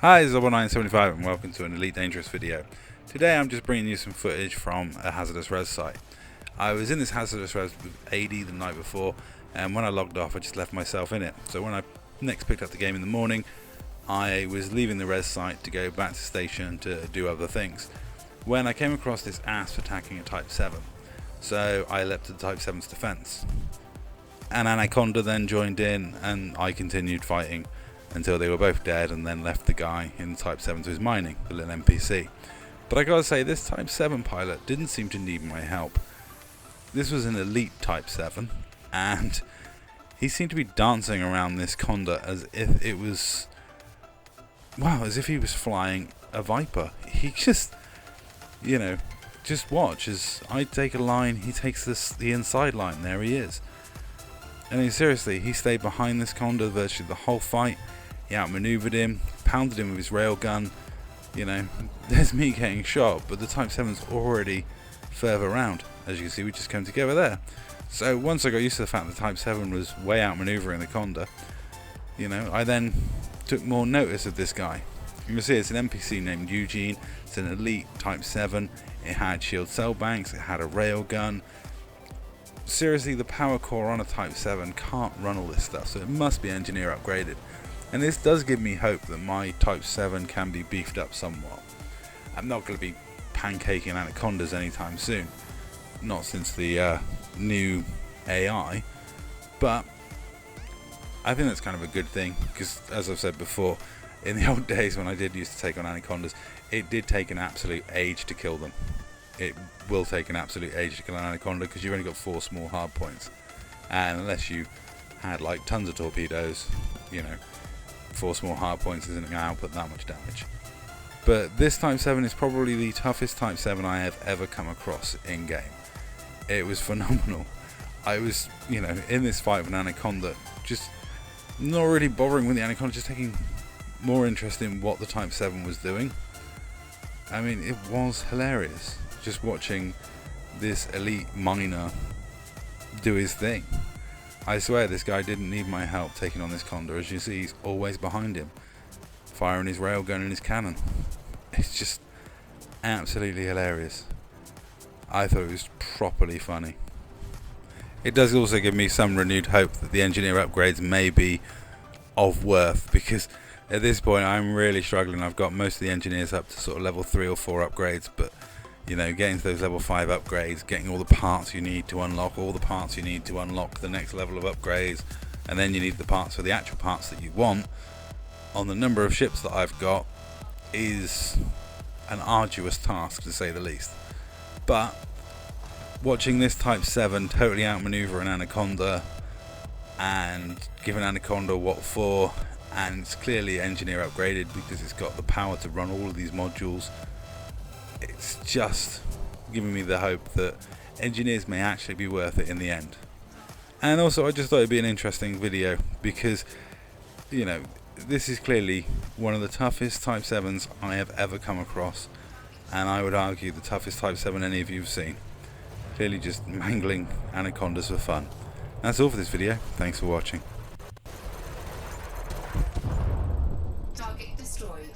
Hi, this is 975 and welcome to an Elite Dangerous video. Today I'm just bringing you some footage from a hazardous res site. I was in this hazardous res with AD the night before, and when I logged off I just left myself in it. So when I next picked up the game in the morning, I was leaving the res site to go back to station to do other things, when I came across this asp attacking a Type 7. So I leapt to the Type 7's defense. An Anaconda then joined in and I continued fighting until they were both dead, and then left the guy in the Type 7 to his mining, the little NPC. But I gotta say, this Type 7 pilot didn't seem to need my help. This was an elite Type 7, and he seemed to be dancing around this Conda as if it was, wow, as if he was flying a Viper. He just, just watch as I take a line, he takes the inside line, there he is. I mean, seriously, he stayed behind this Conda virtually the whole fight. He outmaneuvered him, pounded him with his railgun. There's me getting shot, but the Type 7's already further around. As you can see, we just came together there. So once I got used to the fact that the Type 7 was way outmaneuvering the Conda, I then took more notice of this guy. You can see it's an NPC named Eugene. It's an elite Type 7. It had shield cell banks, it had a railgun. Seriously, the power core on a Type 7 can't run all this stuff, so it must be engineer upgraded. And this does give me hope that my Type 7 can be beefed up somewhat. I'm not going to be pancaking Anacondas anytime soon, not since the new AI, but I think that's kind of a good thing, because as I've said before, in the old days when I did used to take on Anacondas, it did take an absolute age to kill them. It will take an absolute age to kill an Anaconda because you've only got 4 small hard points, and unless you had like tons of torpedoes, 4 small hard points isn't going to output that much damage. But this Type 7 is probably the toughest Type 7 I have ever come across in game. It was phenomenal. I was, in this fight with an Anaconda, just not really bothering with the Anaconda, just taking more interest in what the Type 7 was doing. I mean, it was hilarious just watching this elite miner do his thing. I swear this guy didn't need my help taking on this Conda. As you see, he's always behind him, firing his railgun and his cannon. It's just absolutely hilarious. I thought it was properly funny. It does also give me some renewed hope that the engineer upgrades may be of worth, because at this point I'm really struggling. I've got most of the engineers up to sort of level 3 or 4 upgrades, but getting to those level 5 upgrades, getting all the parts you need to unlock the next level of upgrades, and then you need the parts for the actual parts that you want on the number of ships that I've got, is an arduous task to say the least. But watching this Type 7 totally outmaneuver an Anaconda and give an Anaconda what for, and it's clearly engineer upgraded because it's got the power to run all of these modules, it's just giving me the hope that engineers may actually be worth it in the end. And also I just thought it'd be an interesting video because this is clearly one of the toughest Type 7s I have ever come across, and I would argue the toughest Type 7 any of you have seen. Clearly just mangling Anacondas for fun. That's all for this video. Thanks for watching. Target destroyed.